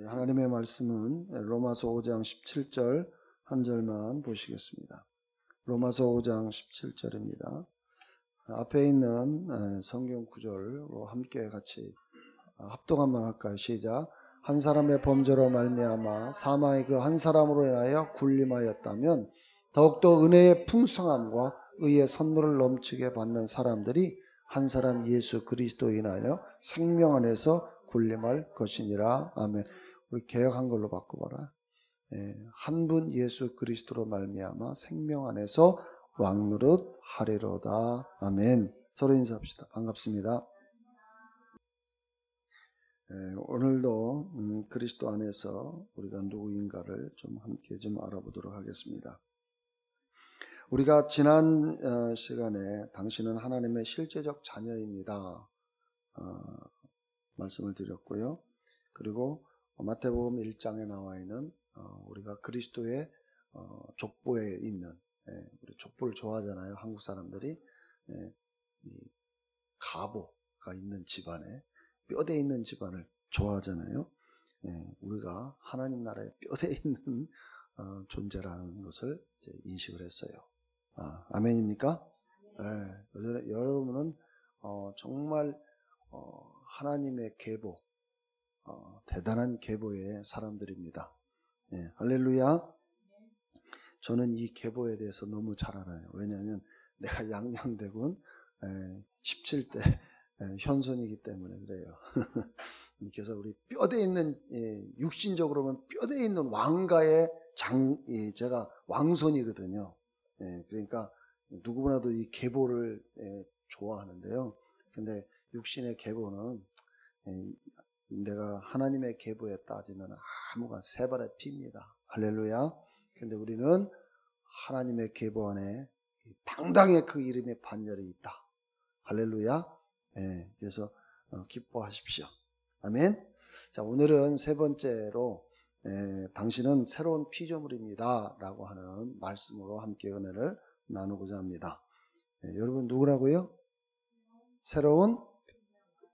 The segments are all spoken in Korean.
하나님의 말씀은 로마서 5장 17절 한 절만 보시겠습니다. 로마서 5장 17절입니다. 앞에 있는 성경 구절로 함께 같이 합동한번 할까요? 시작. 한 사람의 범죄로 말미암아 사망이 그 한 사람으로 인하여 군림하였다면 더욱더 은혜의 풍성함과 의의 선물을 넘치게 받는 사람들이 한 사람 예수 그리스도로 인하여 생명 안에서 군림할 것이니라. 아멘. 우리 개역한 걸로 바꿔봐라. 한 분 예수 그리스도로 말미암아 생명 안에서 왕노릇 하리로다. 아멘. 서로 인사합시다. 반갑습니다. 오늘도 그리스도 안에서 우리가 누구인가를 좀 함께 좀 알아보도록 하겠습니다. 우리가 지난 시간에 당신은 하나님의 실제적 자녀입니다 말씀을 드렸고요. 그리고 마태복음 1장에 나와 있는 우리가 그리스도의 족보에 있는, 우리 족보를 좋아하잖아요. 한국 사람들이. 이 가보가 있는 집안에, 뼈대 있는 집안을 좋아하잖아요. 우리가 하나님 나라의 뼈대 있는 존재라는 것을 이제 인식을 했어요. 아멘입니까? 여러분은 정말 하나님의 계보, 대단한 계보의 사람들입니다. 할렐루야. 저는 이 계보에 대해서 너무 잘 알아요. 왜냐하면 내가 양양대군 17대 현손이기 때문에 그래요. 그래서 우리 뼈대 있는, 육신적으로 보면 뼈대 있는 왕가의 제가 왕손이거든요. 그러니까 누구보다도 이 계보를 좋아하는데요. 근데 육신의 계보는 내가 하나님의 계보에 따지면 아무가 세 발의 피입니다. 할렐루야. 근데 우리는 하나님의 계보 안에 당당히 그 이름의 반열이 있다. 할렐루야. 그래서 기뻐하십시오. 아멘. 자, 오늘은 세 번째로 당신은 새로운 피조물입니다 라고 하는 말씀으로 함께 은혜를 나누고자 합니다. 여러분 누구라고요? 새로운,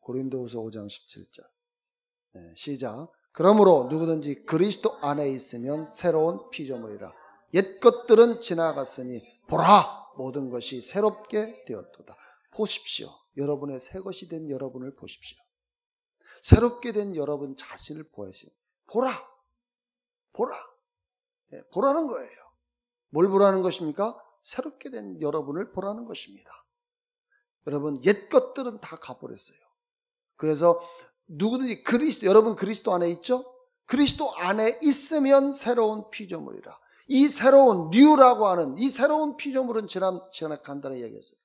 고린도후서 5장 17절. 시작. 그러므로 누구든지 그리스도 안에 있으면 새로운 피조물이라. 옛 것들은 지나갔으니 보라, 모든 것이 새롭게 되었도다. 보십시오. 여러분의 새 것이 된 여러분을 보십시오. 새롭게 된 여러분 자신을 보십시오. 보라. 보라는 거예요. 뭘 보라는 것입니까? 새롭게 된 여러분을 보라는 것입니다. 여러분 옛 것들은 다 가버렸어요. 그래서 누구든지 여러분 그리스도 안에 있죠? 그리스도 안에 있으면 새로운 피조물이라. 이 새로운 뉴라고 하는 이 새로운 피조물은 지난 시간에 간단히 얘기했어요.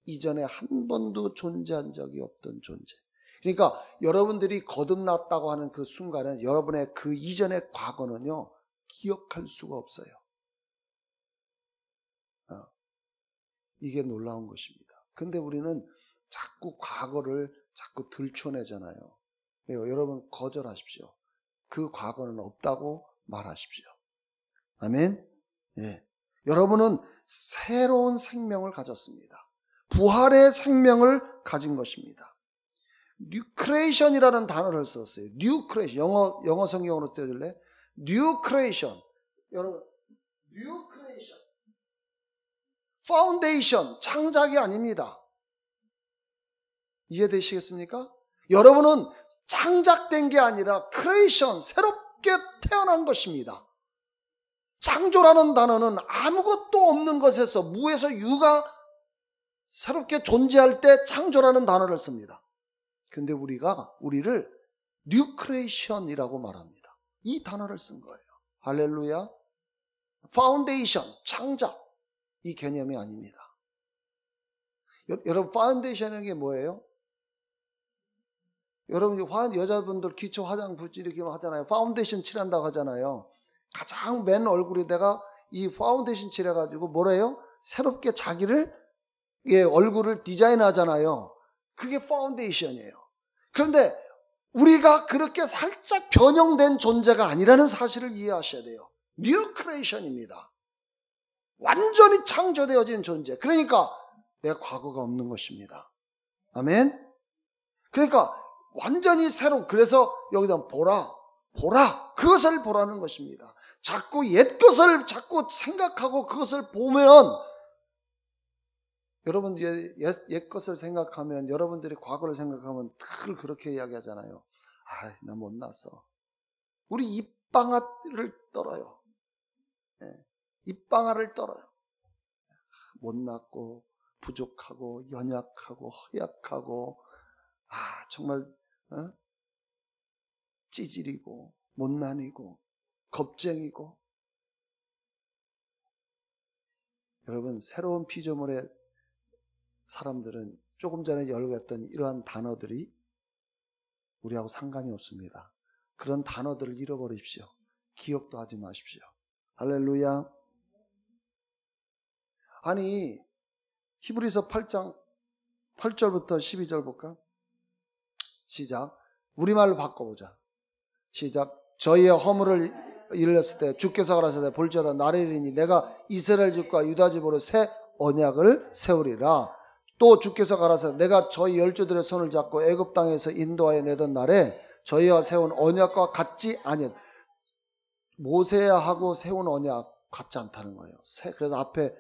이전에 한 번도 존재한 적이 없던 존재. 그러니까 여러분들이 거듭났다고 하는 그 순간에 여러분의 그 이전의 과거는요 기억할 수가 없어요. 이게 놀라운 것입니다. 근데 우리는 자꾸 과거를 자꾸 들춰내잖아요. 여러분 거절하십시오. 그 과거는 없다고 말하십시오. 아멘. 여러분은 새로운 생명을 가졌습니다. 부활의 생명을 가진 것입니다. New creation이라는 단어를 썼어요. New creation. 영어 성경으로 떼줄래? New creation. 여러분, New creation. Foundation. 창작이 아닙니다. 이해되시겠습니까? 여러분은 창작된 게 아니라 creation, 새롭게 태어난 것입니다. 창조라는 단어는 아무것도 없는 것에서, 무에서 유가 새롭게 존재할 때 창조라는 단어를 씁니다. 근데 우리를 New Creation이라고 말합니다. 이 단어를 쓴 거예요. 할렐루야. Foundation, 창작. 이 개념이 아닙니다. 여러분, 파운데이션은 게 뭐예요? 여러분, 여자분들 기초 화장 붓질 이렇게 하잖아요. 파운데이션 칠한다고 하잖아요. 가장 맨 얼굴에다가 이 파운데이션 칠해가지고 뭐래요? 새롭게 자기를, 얼굴을 디자인하잖아요. 그게 파운데이션이에요. 그런데 우리가 그렇게 살짝 변형된 존재가 아니라는 사실을 이해하셔야 돼요. 뉴 크리에이션입니다. 완전히 창조되어진 존재. 그러니까 내 과거가 없는 것입니다. 아멘. 그러니까 완전히 새로운, 그래서 여기서 보라, 보라. 그것을 보라는 것입니다. 자꾸 옛 것을 자꾸 생각하고 그것을 보면, 여러분 옛 것을 생각하면, 여러분들이 과거를 생각하면 늘 그렇게 이야기하잖아요. 아, 나 못났어. 우리 입방아를 떨어요. 입방아를 떨어요. 못났고 부족하고 연약하고 허약하고, 정말 찌질이고 못난이고 겁쟁이고. 여러분, 새로운 피조물의 사람들은 조금 전에 열거했던 이러한 단어들이 우리하고 상관이 없습니다. 그런 단어들을 잃어버리십시오. 기억도 하지 마십시오. 할렐루야. 아니, 히브리서 8장 8절부터 12절 볼까? 시작. 우리말로 바꿔보자. 시작. 저희의 허물을 일렀을 때 주께서 가라사대 볼지어다 나를 이르니 내가 이스라엘 집과 유다 집으로 새 언약을 세우리라. 또 주께서 가라사대 내가 저희 열조들의 손을 잡고 애굽 땅에서 인도하여 내던 날에 저희와 세운 언약과 같지 아니한, 모세하고 세운 언약 같지 않다는 거예요. 그래서 앞에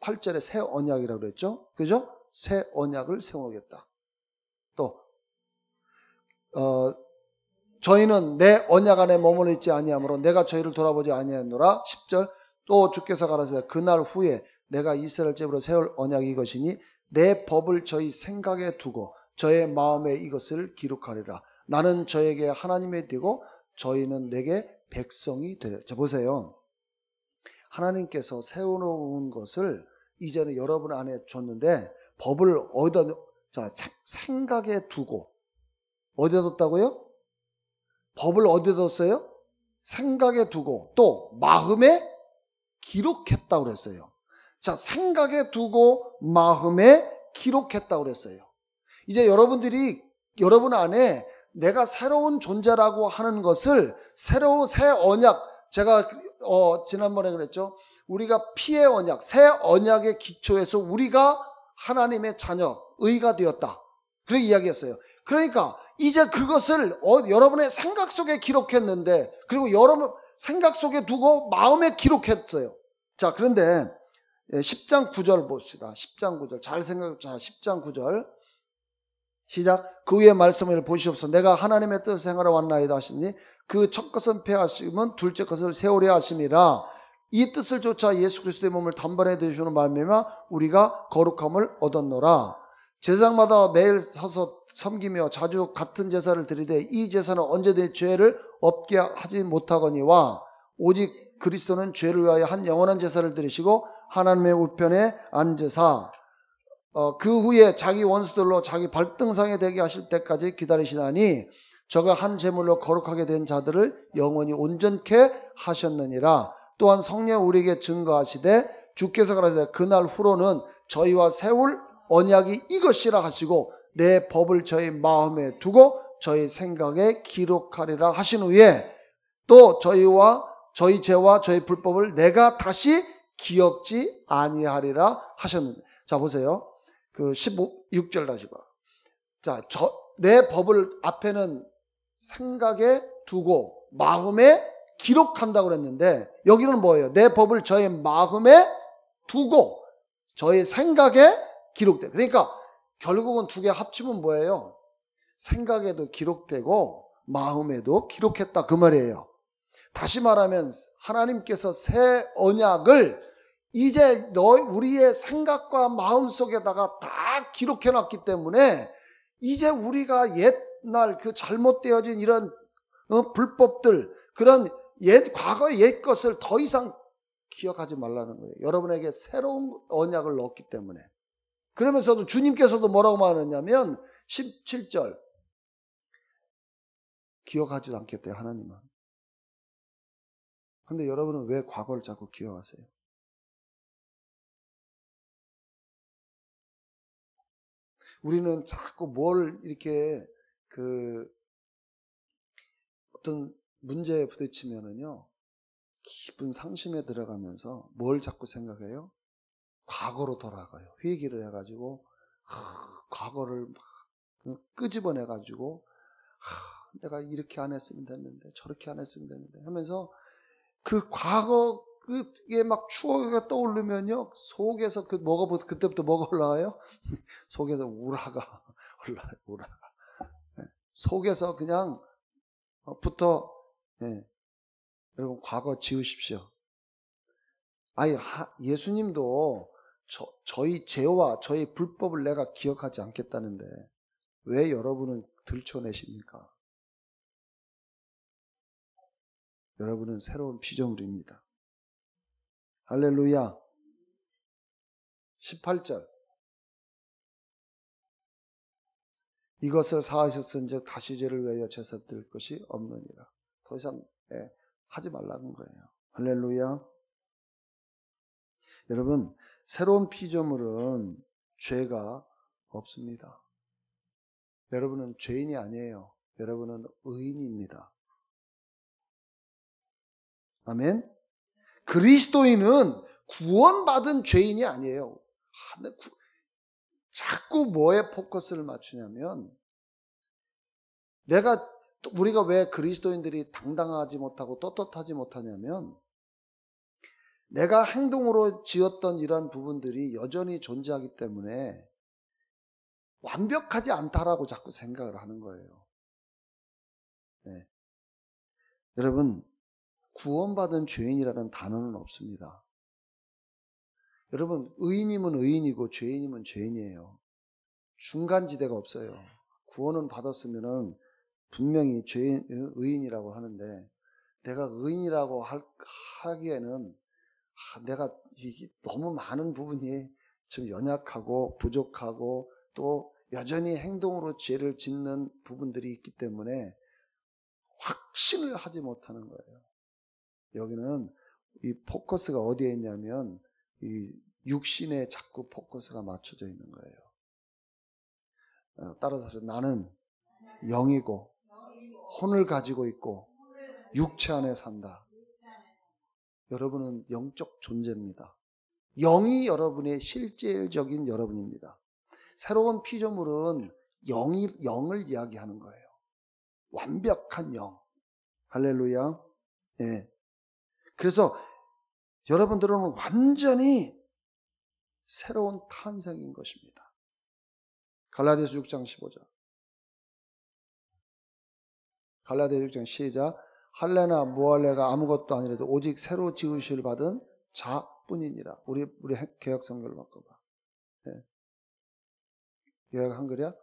8절에 새 언약이라고 그랬죠. 그죠? 새 언약을 세우겠다. 또 저희는 내 언약 안에 머물러 있지 아니하므로 내가 저희를 돌아보지 아니하노라. 10절. 또 주께서 가라사대 그날 후에 내가 이스라엘 집으로 세울 언약이 이것이니 내 법을 저희 생각에 두고 저의 마음에 이것을 기록하리라. 나는 저에게 하나님이 되고 저희는 내게 백성이 되리라. 자, 보세요. 하나님께서 세워놓은 것을 이제는 여러분 안에 줬는데, 법을 어디다, 생각에 두고. 어디다 뒀다고요? 법을 어디다 뒀어요? 생각에 두고 또 마음에 기록했다고 그랬어요. 자, 생각에 두고 마음에 기록했다고 그랬어요. 이제 여러분들이 여러분 안에 내가 새로운 존재라고 하는 것을, 새로운 새 언약, 제가 지난번에 그랬죠. 우리가 피의 언약, 새 언약의 기초에서 우리가 하나님의 자녀, 의가 되었다. 그렇게 이야기했어요. 그러니까 이제 그것을 여러분의 생각 속에 기록했는데, 그리고 여러분 생각 속에 두고 마음에 기록했어요. 자, 그런데 10장 9절 봅시다. 10장 9절 잘 생각해보자. 10장 9절 시작. 그 위에 말씀을 보시옵소서. 내가 하나님의 뜻을 행하러 왔나이다 하시니 그 첫 것은 폐하시면 둘째 것을 세우려 하심이라. 이 뜻을 쫓아 예수 그리스도의 몸을 단번에 드시는 말미암아 우리가 거룩함을 얻었노라. 제사장마다 매일 서서 섬기며 자주 같은 제사를 드리되 이 제사는 언제든지 죄를 없게 하지 못하거니와 오직 그리스도는 죄를 위하여 한 영원한 제사를 드리시고 하나님의 우편에 앉으사 그 후에 자기 원수들로 자기 발등상에 되게 하실 때까지 기다리시나니 저가 한 제물로 거룩하게 된 자들을 영원히 온전케 하셨느니라. 또한 성령 우리에게 증거하시되 주께서 가라사대 그날 후로는 저희와 세울 언약이 이것이라 하시고 내 법을 저희 마음에 두고 저희 생각에 기록하리라 하신 후에 또 저희와 저희 죄와 저희 불법을 내가 다시 기억지 아니하리라 하셨는데. 자, 보세요. 그 6절 다시 봐. 자, 내 법을 앞에는 생각에 두고 마음에 기록한다고 그랬는데, 여기는 뭐예요? 내 법을 저의 마음에 두고 저의 생각에 기록돼. 그러니까 결국은 두 개 합치면 뭐예요? 생각에도 기록되고 마음에도 기록했다, 그 말이에요. 다시 말하면 하나님께서 새 언약을 이제 우리의 생각과 마음 속에다가 다 기록해 놨기 때문에 이제 우리가 옛날 그 잘못되어진 이런 불법들, 그런 과거의 옛 것을 더 이상 기억하지 말라는 거예요. 여러분에게 새로운 언약을 넣었기 때문에. 그러면서도 주님께서도 뭐라고 말하냐면 17절 기억하지도 않겠대요, 하나님은. 근데 여러분은 왜 과거를 자꾸 기억하세요? 우리는 자꾸 뭘 이렇게 어떤 문제에 부딪히면은요, 깊은 상심에 들어가면서 뭘 자꾸 생각해요? 과거로 돌아가요. 회개를 해가지고 과거를 막 끄집어내가지고 내가 이렇게 안 했으면 됐는데 저렇게 안 했으면 됐는데 하면서 그 과거 그게 막 추억이 떠오르면요 속에서 그때부터 뭐가 올라와요? 속에서 우라가 올라와요. 우라가. 속에서 그냥 부터 여러분 과거 지우십시오. 아니 예수님도 저희 죄와 저희 불법을 내가 기억하지 않겠다는데 왜 여러분은 들춰내십니까? 여러분은 새로운 피조물입니다. 할렐루야. 18절 이것을 사하셨은즉 다시 죄를 위하여 제사 드릴 것이 없느니라. 더 이상 하지 말라는 거예요. 할렐루야. 여러분 새로운 피조물은 죄가 없습니다. 여러분은 죄인이 아니에요. 여러분은 의인입니다. 아멘. 그리스도인은 구원받은 죄인이 아니에요. 자꾸 뭐에 포커스를 맞추냐면 우리가 왜 그리스도인들이 당당하지 못하고 떳떳하지 못하냐면 내가 행동으로 지었던 이런 부분들이 여전히 존재하기 때문에 완벽하지 않다라고 자꾸 생각을 하는 거예요. 네. 여러분 구원받은 죄인이라는 단어는 없습니다. 여러분 의인이면 의인이고 죄인이면 죄인이에요. 중간지대가 없어요. 구원은 받았으면은 분명히 의인이라고 하는데 내가 의인이라고 하기에는 내가 너무 많은 부분이 좀 연약하고 부족하고 또 여전히 행동으로 죄를 짓는 부분들이 있기 때문에 확신을 하지 못하는 거예요. 여기는 이 포커스가 어디에 있냐면 이 육신에 자꾸 포커스가 맞춰져 있는 거예요. 따라서 나는 영이고 혼을 가지고 있고 육체 안에 산다. 여러분은 영적 존재입니다. 영이 여러분의 실질적인 여러분입니다. 새로운 피조물은 영을 이야기하는 거예요. 완벽한 영. 할렐루야. 예. 그래서 여러분들은 완전히 새로운 탄생인 것입니다. 갈라디아서 6장 15절. 갈라디아서 6장 시작. 할례나 무할례가 아무것도 아니라도 오직 새로 지으실 받은 자뿐이니라. 우리 개역 성경을 바꿔봐. 네. 개역 한글이야?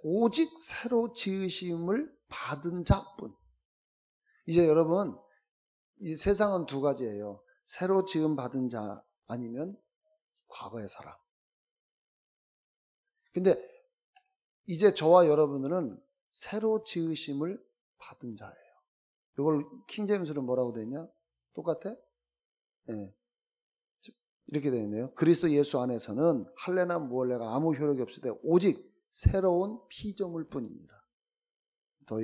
오직 새로 지으심을 받은 자뿐. 이제 여러분 이 세상은 두 가지예요. 새로 지음 받은 자 아니면 과거의 사람. 근데 이제 저와 여러분들은 새로 지으심을 받은 자예요. 이걸 킹제임스는 뭐라고 되어 있냐? 똑같아? 네. 이렇게 되어 있네요. 그리스도 예수 안에서는 할례나 무할례가 아무 효력이 없을 때 오직 새로운 피조물 뿐입니다.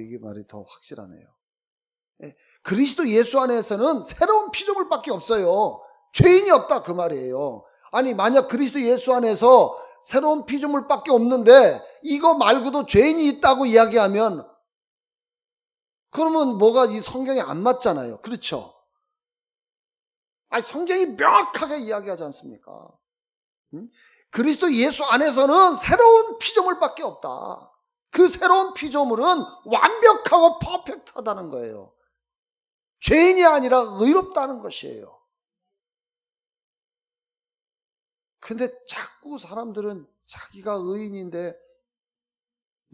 이게 말이 더 확실하네요. 네. 그리스도 예수 안에서는 새로운 피조물밖에 없어요. 죄인이 없다 그 말이에요. 아니 만약 그리스도 예수 안에서 새로운 피조물밖에 없는데 이거 말고도 죄인이 있다고 이야기하면 그러면 뭐가 이 성경에 안 맞잖아요. 그렇죠? 아니 성경이 명확하게 이야기하지 않습니까? 그리스도 예수 안에서는 새로운 피조물밖에 없다. 그 새로운 피조물은 완벽하고 퍼펙트하다는 거예요. 죄인이 아니라 의롭다는 것이에요. 근데 자꾸 사람들은 자기가 의인인데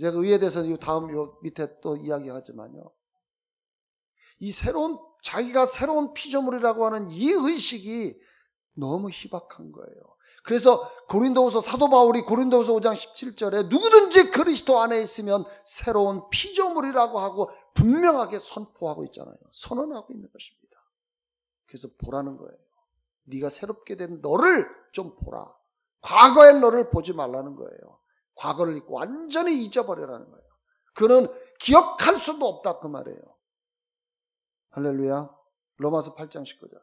제가 의에 대해서는 요 밑에 또 이야기하지만요. 이 자기가 새로운 피조물이라고 하는 이 의식이 너무 희박한 거예요. 그래서 사도 바울이 고린도후서 5장 17절에 누구든지 그리스도 안에 있으면 새로운 피조물이라고 하고 분명하게 선포하고 있잖아요. 선언하고 있는 것입니다. 그래서 보라는 거예요. 네가 새롭게 된 너를 좀 보라. 과거의 너를 보지 말라는 거예요. 과거를 완전히 잊어버리라는 거예요. 그는 기억할 수도 없다 그 말이에요. 할렐루야. 로마서 8장 19절.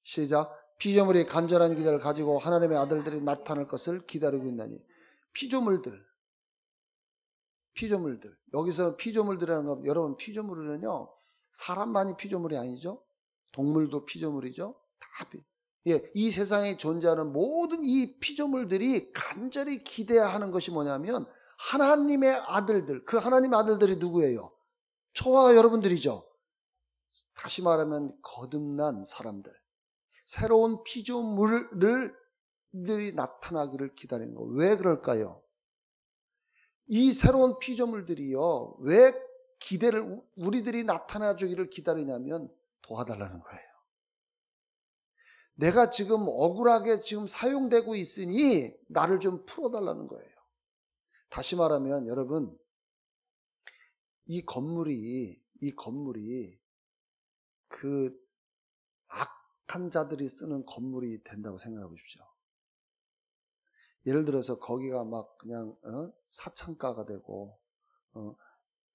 시작. 피조물이 간절한 기대를 가지고 하나님의 아들들이 나타날 것을 기다리고 있나니 피조물들. 여기서 피조물들이라는 건 여러분 피조물은요 사람만이 피조물이 아니죠. 동물도 피조물이죠. 다 이 세상에 존재하는 모든 이 피조물들이 간절히 기대하는 것이 뭐냐면 하나님의 아들들. 그 하나님의 아들들이 누구예요? 저와 여러분들이죠. 다시 말하면 거듭난 사람들. 새로운 피조물들이 나타나기를 기다리는 거. 왜 그럴까요? 이 새로운 피조물들이요. 왜 기대를 우리들이 나타나 주기를 기다리냐면 도와달라는 거예요. 내가 지금 억울하게 지금 사용되고 있으니 나를 좀 풀어달라는 거예요. 다시 말하면 여러분 이 건물이 그 악한 자들이 쓰는 건물이 된다고 생각해 보십시오. 예를 들어서 거기가 막 그냥 사창가가 되고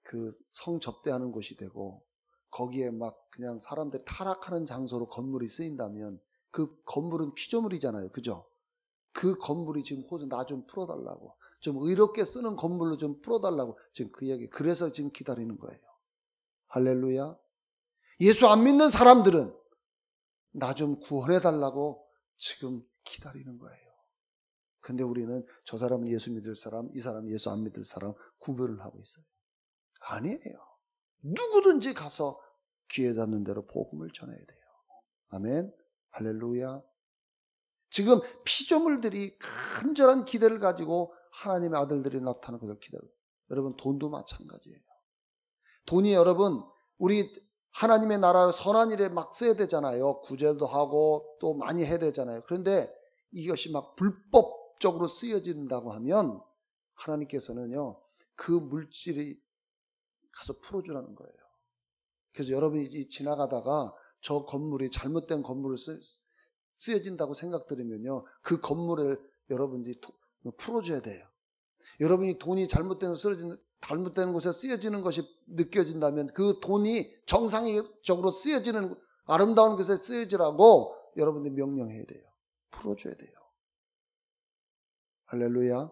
그 성접대하는 곳이 되고 거기에 막 그냥 사람들이 타락하는 장소로 건물이 쓰인다면 그 건물은 피조물이잖아요. 그죠? 그 건물이 지금 호소 나 좀 풀어달라고 좀 의롭게 쓰는 건물로 좀 풀어달라고 지금 그 이야기 그래서 지금 기다리는 거예요. 할렐루야. 예수 안 믿는 사람들은 나 좀 구원해달라고 지금 기다리는 거예요. 근데 우리는 저 사람은 예수 믿을 사람, 이 사람은 예수 안 믿을 사람 구별을 하고 있어요. 아니에요. 누구든지 가서 귀에 닿는 대로 복음을 전해야 돼요. 아멘. 할렐루야. 지금 피조물들이 간절한 기대를 가지고 하나님의 아들들이 나타나는 것을 기다려요. 여러분 돈도 마찬가지예요. 돈이 여러분 우리 하나님의 나라를 선한 일에 막 써야 되잖아요. 구제도 하고 또 많이 해야 되잖아요. 그런데 이것이 막 불법적으로 쓰여진다고 하면 하나님께서는요 그 물질이 가서 풀어주라는 거예요. 그래서 여러분이 지나가다가 저 건물이 잘못된 건물을 쓰여진다고 생각들으면요 그 건물을 여러분들이 풀어줘야 돼요. 여러분이 돈이 잘못된 곳에 쓰여지는 것이 느껴진다면 그 돈이 정상적으로 쓰여지는 아름다운 곳에 쓰여지라고 여러분들이 명령해야 돼요. 풀어줘야 돼요. 할렐루야.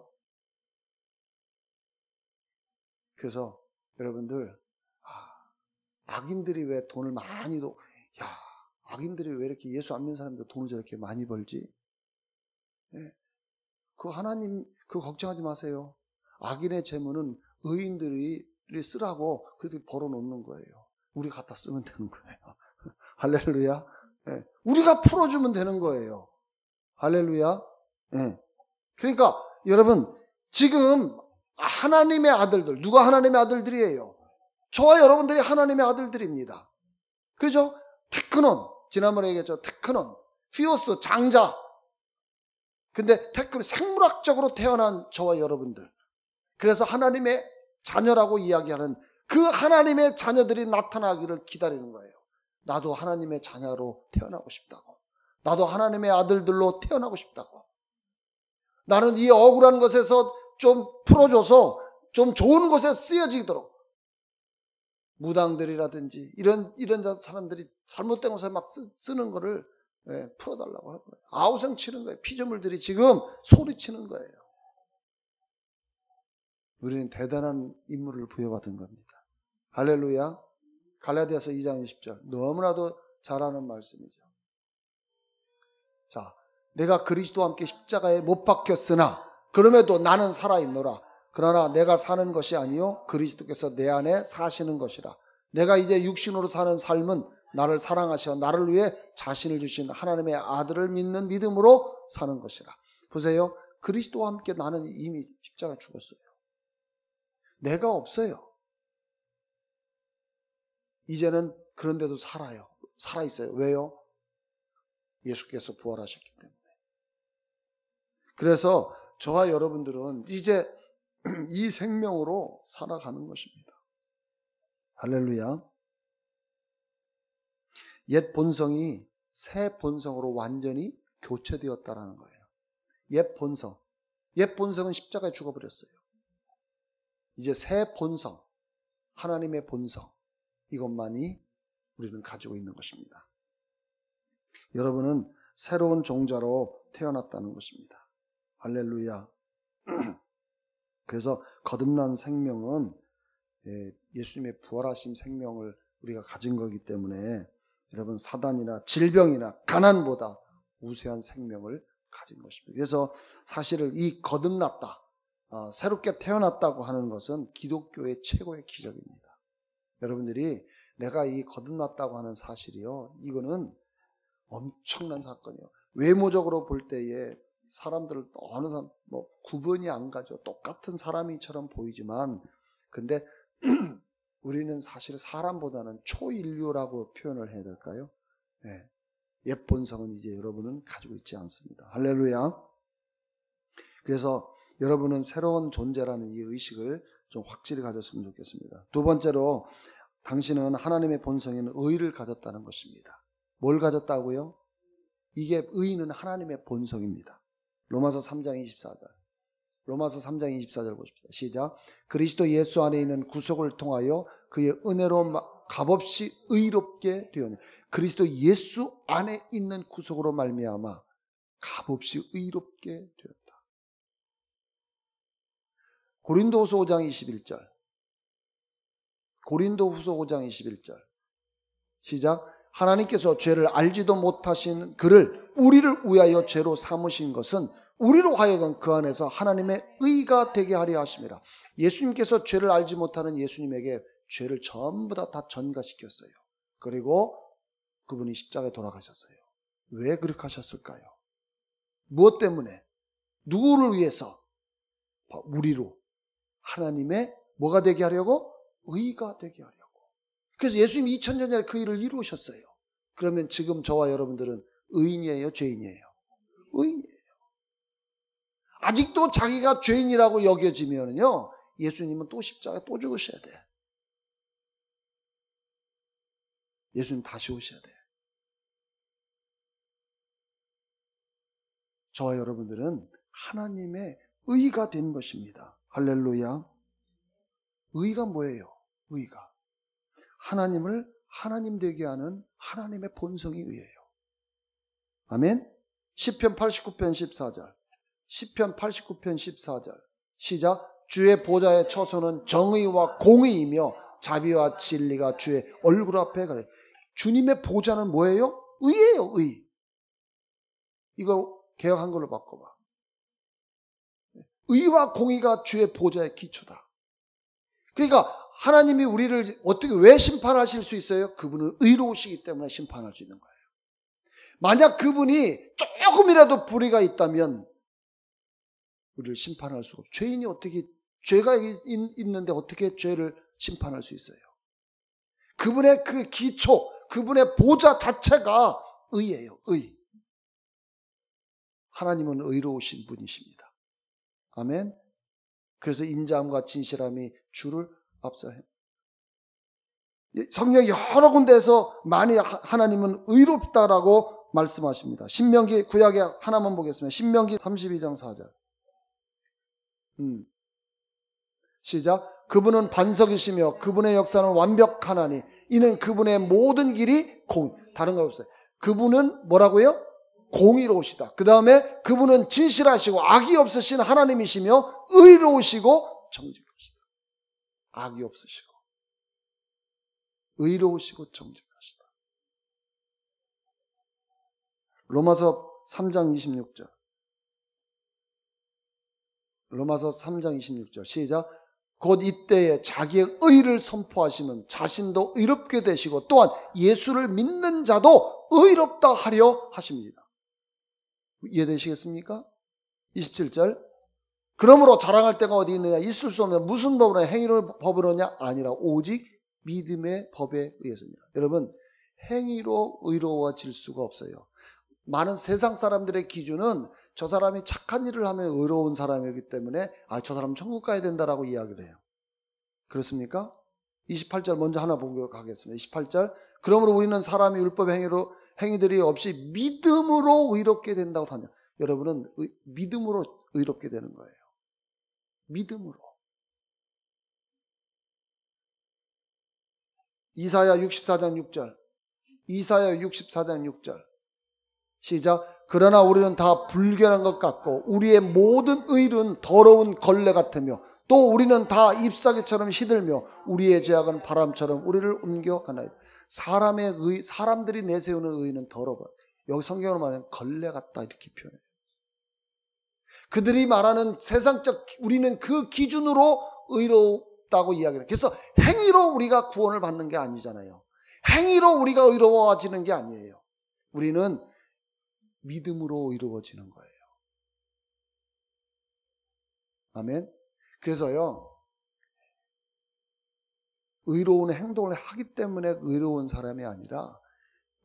그래서 여러분들 악인들이 왜 돈을 많이 악인들이 왜 이렇게 예수 안 믿는 사람들 돈을 저렇게 많이 벌지? 예. 그 하나님 그거 걱정하지 마세요. 악인의 재물은 의인들이 쓰라고 그래도 벌어놓는 거예요. 우리 갖다 쓰면 되는 거예요. 할렐루야. 예. 우리가 풀어주면 되는 거예요. 할렐루야. 예. 그러니까 여러분 지금 하나님의 아들들 누가 하나님의 아들들이에요? 저와 여러분들이 하나님의 아들들입니다. 그렇죠? 테크논 지난번에 얘기했죠. 테크논 피오스 장자. 근데 테크논 생물학적으로 태어난 저와 여러분들. 그래서 하나님의 자녀라고 이야기하는 그 하나님의 자녀들이 나타나기를 기다리는 거예요. 나도 하나님의 자녀로 태어나고 싶다고. 나도 하나님의 아들들로 태어나고 싶다고. 나는 이 억울한 것에서 좀 풀어줘서 좀 좋은 곳에 쓰여지도록 무당들이라든지 이런 사람들이 잘못된 곳에 막 쓰는 거를 풀어달라고 할 거예요. 아우성 치는 거예요. 피조물들이 지금 소리치는 거예요. 우리는 대단한 임무를 부여받은 겁니다. 할렐루야. 갈라디아서 2장 20절 너무나도 잘 아는 말씀이죠. 자, 내가 그리스도와 함께 십자가에 못 박혔으나 그럼에도 나는 살아있노라. 그러나 내가 사는 것이 아니요 그리스도께서 내 안에 사시는 것이라. 내가 이제 육신으로 사는 삶은 나를 사랑하셔 나를 위해 자신을 주신 하나님의 아들을 믿는 믿음으로 사는 것이라. 보세요. 그리스도와 함께 나는 이미 십자가 죽었어요. 내가 없어요. 이제는 그런데도 살아있어요. 왜요? 예수께서 부활하셨기 때문에. 그래서 저와 여러분들은 이제 이 생명으로 살아가는 것입니다. 할렐루야. 옛 본성이 새 본성으로 완전히 교체되었다라는 거예요. 옛 본성은 십자가에 죽어버렸어요. 이제 새 본성, 하나님의 본성, 이것만이 우리는 가지고 있는 것입니다. 여러분은 새로운 종자로 태어났다는 것입니다. 할렐루야. 그래서 거듭난 생명은 예수님의 부활하신 생명을 우리가 가진 거기 때문에 여러분 사단이나 질병이나 가난보다 우세한 생명을 가진 것입니다. 그래서 사실은 이 거듭났다, 새롭게 태어났다고 하는 것은 기독교의 최고의 기적입니다. 여러분들이 내가 이 거듭났다고 하는 사실이요, 이거는 엄청난 사건이에요. 외모적으로 볼 때에 사람들을 어느 사람 구분이 안 가죠. 똑같은 사람이처럼 보이지만, 근데 우리는 사실 사람보다는 초인류라고 표현을 해야 될까요? 옛 본성은 이제 여러분은 가지고 있지 않습니다. 할렐루야. 그래서 여러분은 새로운 존재라는 이 의식을 좀 확실히 가졌으면 좋겠습니다. 두 번째로, 당신은 하나님의 본성에는 의를 가졌다는 것입니다. 뭘 가졌다고요? 이게 의는 하나님의 본성입니다. 로마서 3장 24절. 로마서 3장 24절 보십시다. 시작. 그리스도 예수 안에 있는 구속을 통하여 그의 은혜로 값없이 의롭게 되었네. 그리스도 예수 안에 있는 구속으로 말미암아 값없이 의롭게 되었다. 고린도후서 5장 21절. 고린도후서 5장 21절. 시작. 하나님께서 죄를 알지도 못하신 그를 우리를 위하여 죄로 삼으신 것은 우리로 하여금 그 안에서 하나님의 의가 되게 하려 하심이라. 예수님께서 죄를 알지 못하는 예수님에게 죄를 전부 다 전가시켰어요. 그리고 그분이 십자가에 돌아가셨어요. 왜 그렇게 하셨을까요? 무엇 때문에? 누구를 위해서? 우리로 하나님의 뭐가 되게 하려고? 의가 되게 하려고. 그래서 예수님이 2000년 전에 그 일을 이루셨어요. 그러면 지금 저와 여러분들은 의인이에요? 죄인이에요? 의인이에요. 아직도 자기가 죄인이라고 여겨지면요, 예수님은 또 십자가에 또 죽으셔야 돼. 예수님 다시 오셔야 돼. 저와 여러분들은 하나님의 의가 된 것입니다. 할렐루야. 의가 뭐예요? 의가 하나님을 하나님 되게 하는 하나님의 본성이 의예요. 아멘. 시편 89편 14절. 시편 89편 14절. 시작. 주의 보좌의 처소는 정의와 공의이며 자비와 진리가 주의 얼굴 앞에 가래. 주님의 보좌는 뭐예요? 의예요. 의. 이거 개혁 한글로 바꿔봐. 의와 공의가 주의 보좌의 기초다. 그러니까 하나님이 우리를 어떻게 왜 심판하실 수 있어요? 그분은 의로우시기 때문에 심판할 수 있는 거예요. 만약 그분이 조금이라도 불의가 있다면 우리를 심판할 수가 없어요. 죄인이 어떻게, 죄가 있는데 어떻게 죄를 심판할 수 있어요? 그분의 그 기초, 그분의 보좌 자체가 의예요. 의. 하나님은 의로우신 분이십니다. 아멘. 그래서 인자함과 진실함이 주를 앞서해. 성경 여러 군데에서 많이 하나님은 의롭다라고 말씀하십니다. 신명기, 구약에 하나만 보겠습니다. 신명기 32장 4절. 시작. 그분은 반석이시며 그분의 역사는 완벽하나니 이는 그분의 모든 길이 다른 거 없어요. 그분은 뭐라고요? 공의로우시다. 그 다음에 그분은 진실하시고 악이 없으신 하나님이시며 의로우시고 정직하시다. 악이 없으시고 의로우시고 정직하시다. 로마서 3장 26절. 로마서 3장 26절. 시작. 곧 이때에 자기의 의를 선포하시면 자신도 의롭게 되시고 또한 예수를 믿는 자도 의롭다 하려 하십니다. 이해되시겠습니까? 27절. 그러므로 자랑할 데가 어디 있느냐? 있을 수 없느냐? 무슨 법으로 행위로 법으로냐? 아니라 오직 믿음의 법에 의해서입니다. 여러분, 행위로 의로워질 수가 없어요. 많은 세상 사람들의 기준은 저 사람이 착한 일을 하면 의로운 사람이기 때문에 저 사람 천국 가야 된다라고 이야기를 해요. 그렇습니까? 28절 먼저 하나 보고 가겠습니다. 28절. 그러므로 우리는 사람이 율법의 행위들이 없이 믿음으로 의롭게 된다고 하냐. 여러분은 믿음으로 의롭게 되는 거예요. 믿음으로. 이사야 64장 6절. 이사야 64장 6절. 시작. 그러나 우리는 다 불결한 것 같고 우리의 모든 의는 더러운 걸레 같으며 또 우리는 다 잎사귀처럼 시들며 우리의 죄악은 바람처럼 우리를 옮겨가나이다. 사람들이 내세우는 의는 더러워. 여기 성경으로 말하면 걸레 같다 이렇게 표현해요. 그들이 말하는 세상적 우리는 그 기준으로 의롭다고 이야기해요. 그래서 행위로 우리가 구원을 받는 게 아니잖아요. 행위로 우리가 의로워지는 게 아니에요. 우리는 믿음으로 의로워지는 거예요. 아멘. 그래서요, 의로운 행동을 하기 때문에 의로운 사람이 아니라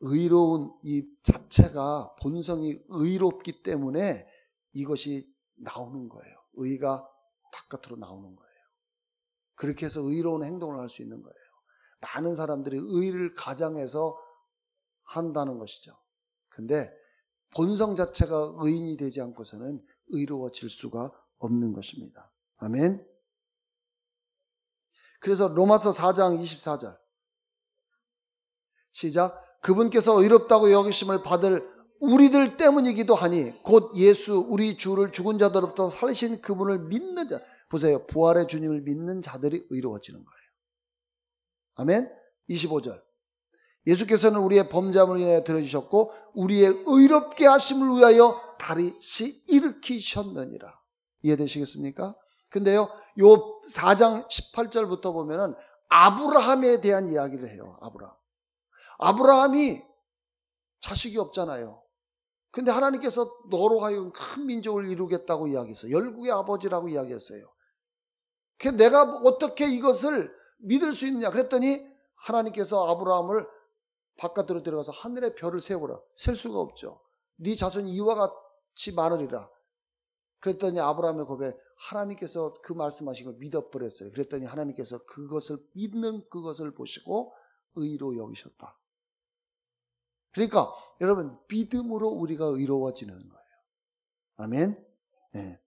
의로운 이 자체가 본성이 의롭기 때문에 이것이 나오는 거예요. 의가 바깥으로 나오는 거예요. 그렇게 해서 의로운 행동을 할 수 있는 거예요. 많은 사람들이 의를 가장해서 한다는 것이죠. 근데 본성 자체가 의인이 되지 않고서는 의로워질 수가 없는 것입니다. 아멘. 그래서 로마서 4장 24절 시작. 그분께서 의롭다고 여기심을 받을 우리들 때문이기도 하니 곧 예수 우리 주를 죽은 자들로부터 살리신 그분을 믿는 자. 보세요. 부활의 주님을 믿는 자들이 의로워지는 거예요. 아멘. 25절 예수께서는 우리의 범죄함을 인하여 들어주셨고 우리의 의롭게 하심을 위하여 다시 일으키셨느니라. 이해되시겠습니까? 근데요, 요 4장 18절부터 보면은 아브라함에 대한 이야기를 해요. 아브라함이 자식이 없잖아요. 근데 하나님께서 너로 하여금 큰 민족을 이루겠다고 이야기했어요. 열국의 아버지라고 이야기했어요. 내가 어떻게 이것을 믿을 수 있느냐 그랬더니 하나님께서 아브라함을 바깥으로 들어가서 하늘의 별을 세우라. 셀 수가 없죠. 네 자손이 이와 같이 많으리라. 그랬더니 아브라함의 고백, 하나님께서 그 말씀하신 걸 믿어버렸어요. 그랬더니 하나님께서 그것을 믿는 그것을 보시고 의로 여기셨다. 그러니까 여러분 믿음으로 우리가 의로워지는 거예요. 아멘. 네.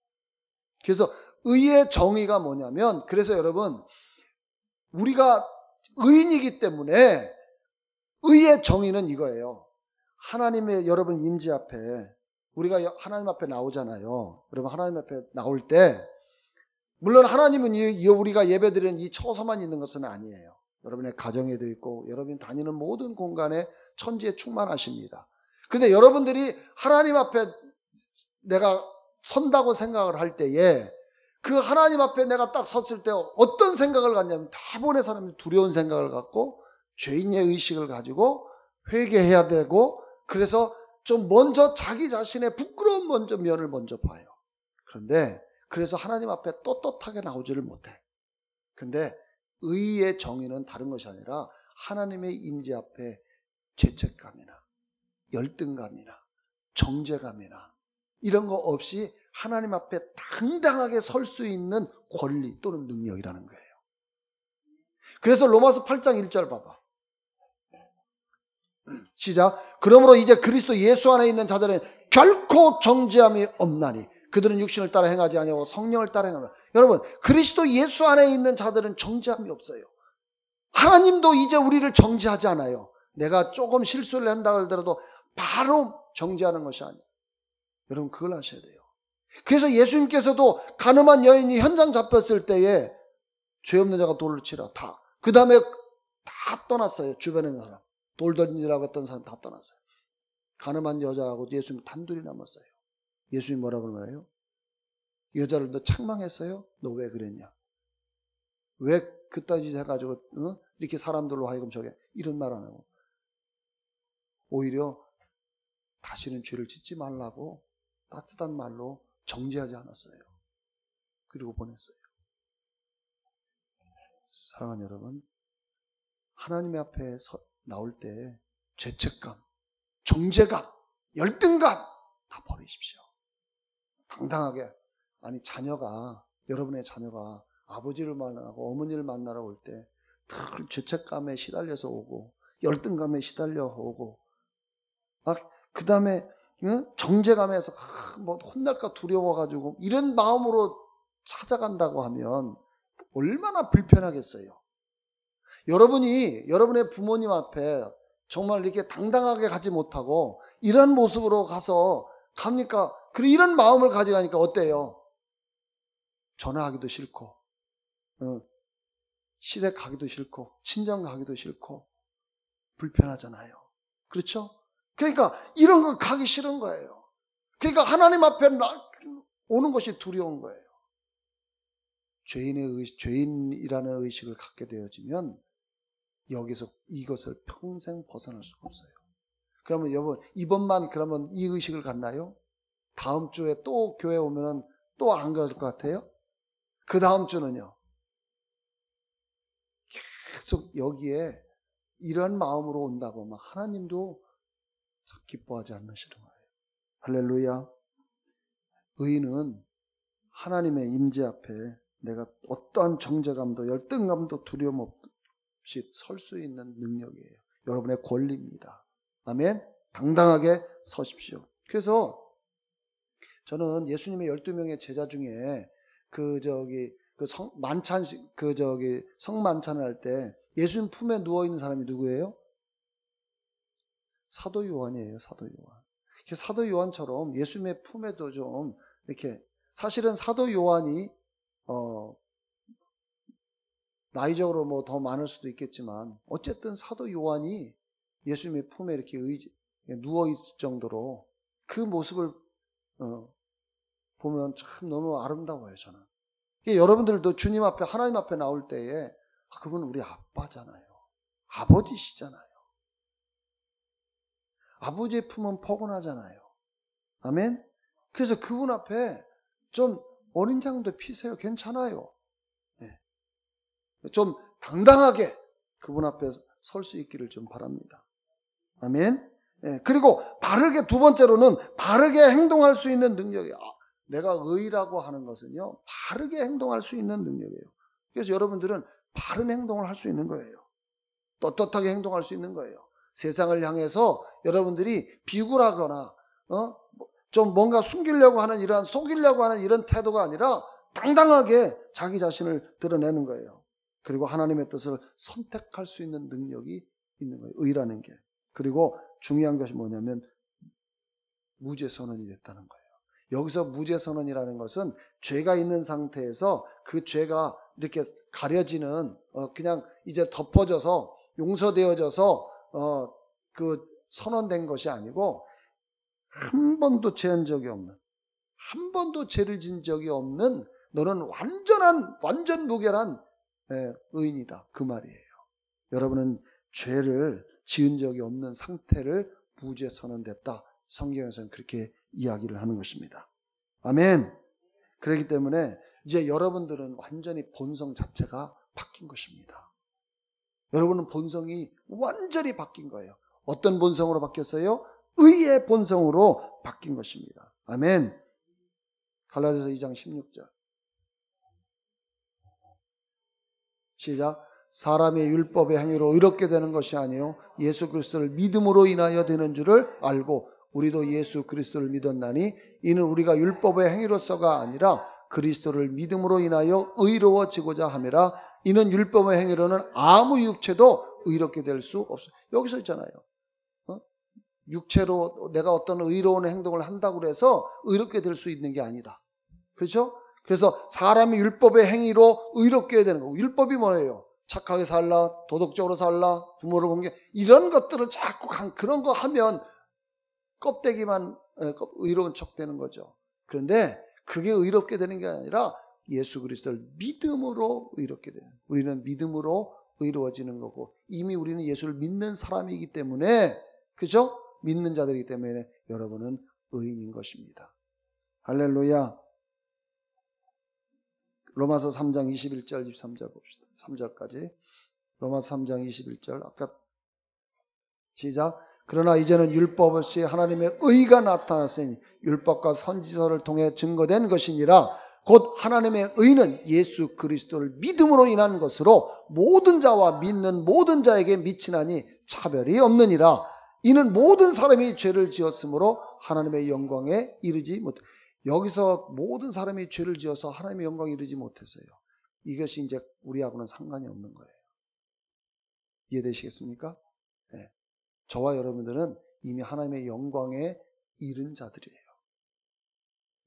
그래서 의의 정의가 뭐냐면, 그래서 여러분 우리가 의인이기 때문에 의의 정의는 이거예요. 하나님의 여러분 임재 앞에 우리가 하나님 앞에 나오잖아요. 여러분 하나님 앞에 나올 때 물론 하나님은 우리가 예배드리는 이 처소만 있는 것은 아니에요. 여러분의 가정에도 있고 여러분이 다니는 모든 공간에 천지에 충만하십니다. 그런데 여러분들이 하나님 앞에 내가 선다고 생각을 할 때에 그 하나님 앞에 내가 딱 섰을 때 어떤 생각을 갖냐면 대부분의 사람이 두려운 생각을 갖고 죄인의 의식을 가지고 회개해야 되고, 그래서 좀 먼저 자기 자신의 부끄러운 면을 먼저 봐요. 그런데 그래서 하나님 앞에 떳떳하게 나오지를 못해. 근데 의의 정의는 다른 것이 아니라 하나님의 임재 앞에 죄책감이나 열등감이나 정죄감이나 이런 거 없이 하나님 앞에 당당하게 설 수 있는 권리 또는 능력이라는 거예요. 그래서 로마서 8장 1절 봐봐. 시작. 그러므로 이제 그리스도 예수 안에 있는 자들은 결코 정죄함이 없나니 그들은 육신을 따라 행하지 아니하고 성령을 따라 행하노라. 여러분 그리스도 예수 안에 있는 자들은 정죄함이 없어요. 하나님도 이제 우리를 정죄하지 않아요. 내가 조금 실수를 한다 하더라도 바로 정죄하는 것이 아니에요. 여러분 그걸 아셔야 돼요. 그래서 예수님께서도 가늠한 여인이 현장 잡혔을 때에 죄 없는 자가 돌을 치라. 그 다음에 다 떠났어요. 주변에 있는 사람. 돌 던지라고 했던 사람 다 떠났어요. 가늠한 여자하고 예수님 단둘이 남았어요. 예수님 뭐라고 말해요? 여자를 너 책망했어요? 너 왜 그랬냐? 왜 그따지 해가지고 이렇게 사람들로 하여금 저게 이런 말 안 하고 오히려 다시는 죄를 짓지 말라고 따뜻한 말로 정죄하지 않았어요. 그리고 보냈어요. 사랑하는 여러분, 하나님의 앞에 나올 때 죄책감, 정죄감, 열등감 다 버리십시오. 당당하게. 아니 여러분의 자녀가 아버지를 만나고 어머니를 만나러 올 때 늘 죄책감에 시달려서 오고 열등감에 시달려 오고 그 다음에 정죄감에서 뭐 혼날까 두려워가지고 이런 마음으로 찾아간다고 하면 얼마나 불편하겠어요. 여러분이 여러분의 부모님 앞에 정말 이렇게 당당하게 가지 못하고 이런 모습으로 갑니까? 그리고 이런 마음을 가져가니까 어때요? 전화하기도 싫고 시댁 가기도 싫고 친정 가기도 싫고 불편하잖아요. 그렇죠? 그러니까 이런 거 가기 싫은 거예요. 그러니까 하나님 앞에 오는 것이 두려운 거예요. 죄인이라는 의식을 갖게 되어지면 여기서 이것을 평생 벗어날 수가 없어요. 그러면 여러분 이번만 그러면 이 의식을 갖나요? 다음 주에 또 교회 오면은 또 안 그럴 것 같아요? 그 다음 주는요. 계속 여기에 이런 마음으로 온다고 하면 하나님도 참 기뻐하지 않으시는 거예요. 할렐루야. 의인은 하나님의 임재 앞에 내가 어떠한 정죄감도 열등감도 두려움 없이 설 수 있는 능력이에요. 여러분의 권리입니다. 아멘. 당당하게 서십시오. 그래서 저는 예수님의 12명의 제자 중에 성만찬을 할 때 예수님 품에 누워 있는 사람이 누구예요? 사도 요한이에요. 사도 요한. 사도 요한처럼 예수님의 품에도 좀 이렇게 사실은 사도 요한이 나이적으로 뭐 더 많을 수도 있겠지만 어쨌든 사도 요한이 예수님의 품에 이렇게 누워 있을 정도로 그 모습을 보면 참 너무 아름다워요. 저는. 여러분들도 주님 앞에 하나님 앞에 나올 때에 그분은 우리 아빠잖아요. 아버지시잖아요. 아버지의 품은 포근하잖아요. 아멘. 그래서 그분 앞에 좀 어린 양도 피세요. 괜찮아요. 네. 좀 당당하게 그분 앞에 설 수 있기를 좀 바랍니다. 아멘. 네. 그리고 바르게 두 번째로는 바르게 행동할 수 있는 능력이에요. 내가 의라고 하는 것은요, 바르게 행동할 수 있는 능력이에요. 그래서 여러분들은 바른 행동을 할 수 있는 거예요. 떳떳하게 행동할 수 있는 거예요. 세상을 향해서 여러분들이 비굴하거나 좀 뭔가 숨기려고 하는 속이려고 하는 이런 태도가 아니라 당당하게 자기 자신을 드러내는 거예요. 그리고 하나님의 뜻을 선택할 수 있는 능력이 있는 거예요. 의라는 게. 그리고 중요한 것이 뭐냐면 무죄 선언이 됐다는 거예요. 여기서 무죄 선언이라는 것은 죄가 있는 상태에서 그 죄가 이렇게 가려지는 그냥 이제 덮어져서 용서되어져서 그 선언된 것이 아니고 한 번도 죄한 적이 없는, 한 번도 죄를 진 적이 없는 너는 완전 무결한 의인이다. 그 말이에요. 여러분은 죄를 지은 적이 없는 상태를 무죄 선언됐다. 성경에서는 그렇게 이야기를 하는 것입니다. 아멘. 그렇기 때문에 이제 여러분들은 완전히 본성 자체가 바뀐 것입니다. 여러분은 본성이 완전히 바뀐 거예요. 어떤 본성으로 바뀌었어요? 의의 본성으로 바뀐 것입니다. 아멘. 갈라디아서 2장 16절 시작. 사람의 율법의 행위로 의롭게 되는 것이 아니요 예수 그리스도를 믿음으로 인하여 되는 줄을 알고 우리도 예수 그리스도를 믿었나니 이는 우리가 율법의 행위로서가 아니라 그리스도를 믿음으로 인하여 의로워지고자 함이라. 이는 율법의 행위로는 아무 육체도 의롭게 될 수 없어요. 여기서 있잖아요. 육체로 내가 어떤 의로운 행동을 한다고 해서 의롭게 될 수 있는 게 아니다. 그렇죠? 그래서 사람이 율법의 행위로 의롭게 되는 거고, 율법이 뭐예요? 착하게 살라, 도덕적으로 살라, 부모를 공개, 이런 것들을 자꾸 그런 거 하면 껍데기만 의로운 척 되는 거죠. 그런데 그게 의롭게 되는 게 아니라 예수 그리스도를 믿음으로 의롭게 되는, 우리는 믿음으로 의로워지는 거고, 이미 우리는 예수를 믿는 사람이기 때문에, 그죠? 믿는 자들이기 때문에 여러분은 의인인 것입니다. 할렐루야. 로마서 3장 21절 23절 봅시다. 3절까지. 로마서 3장 21절 아까 시작. 그러나 이제는 율법 없이 하나님의 의가 나타났으니 율법과 선지서를 통해 증거된 것이니라. 곧 하나님의 의는 예수 그리스도를 믿음으로 인한 것으로 모든 자와 믿는 모든 자에게 미치나니 차별이 없느니라. 이는 모든 사람이 죄를 지었으므로 하나님의 영광에 이르지 못해. 여기서 모든 사람이 죄를 지어서 하나님의 영광에 이르지 못했어요. 이것이 이제 우리하고는 상관이 없는 거예요. 이해되시겠습니까? 네. 저와 여러분들은 이미 하나님의 영광에 이른 자들이에요.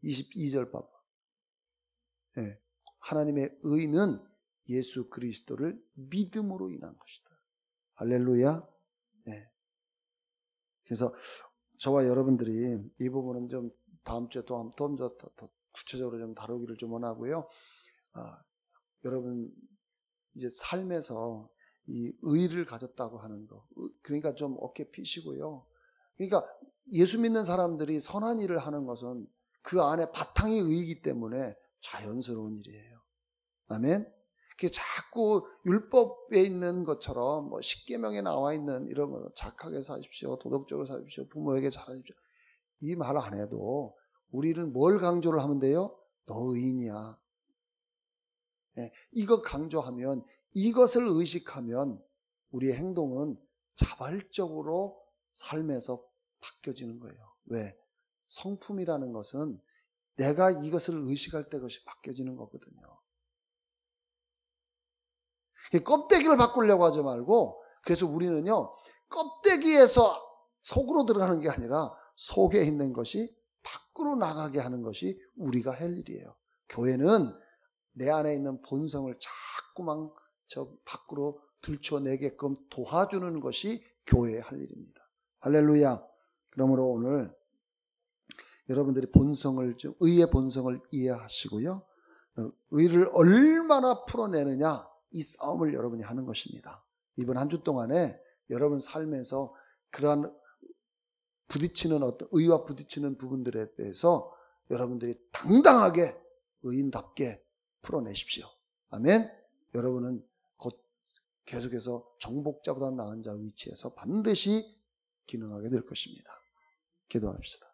22절 봐봐. 네. 하나님의 의는 예수 그리스도를 믿음으로 인한 것이다. 할렐루야. 네. 그래서 저와 여러분들이 이 부분은 좀 다음 주에 더 구체적으로 좀 다루기를 좀 원하고요. 여러분 이제 삶에서 이 의를 가졌다고 하는 거, 그러니까 좀 어깨 피시고요. 그러니까 예수 믿는 사람들이 선한 일을 하는 것은 그 안에 바탕이 의이기 때문에 자연스러운 일이에요. 아멘. 그게 자꾸 율법에 있는 것처럼 뭐 십계명에 나와 있는 이런 거, 착하게 사십시오, 도덕적으로 사십시오, 부모에게 잘하십시오, 이 말 안 해도 우리는 뭘 강조를 하면 돼요? 너 의인이야. 네, 이거 강조하면, 이것을 의식하면 우리의 행동은 자발적으로 삶에서 바뀌어지는 거예요. 왜? 성품이라는 것은 내가 이것을 의식할 때 그것이 바뀌어지는 거거든요. 껍데기를 바꾸려고 하지 말고, 그래서 우리는요, 껍데기에서 속으로 들어가는 게 아니라 속에 있는 것이 밖으로 나가게 하는 것이 우리가 할 일이에요. 교회는 내 안에 있는 본성을 자꾸만 저 밖으로 들춰내게끔 도와주는 것이 교회의 할 일입니다. 할렐루야. 그러므로 오늘 여러분들이 본성을, 의의 본성을 이해하시고요. 의를 얼마나 풀어내느냐, 이 싸움을 여러분이 하는 것입니다. 이번 한 주 동안에 여러분 삶에서 그러한 부딪히는 어떤 의와 부딪히는 부분들에 대해서 여러분들이 당당하게 의인답게 풀어내십시오. 아멘. 여러분은 곧 계속해서 정복자보다 나은 자 위치에서 반드시 기능하게 될 것입니다. 기도합시다.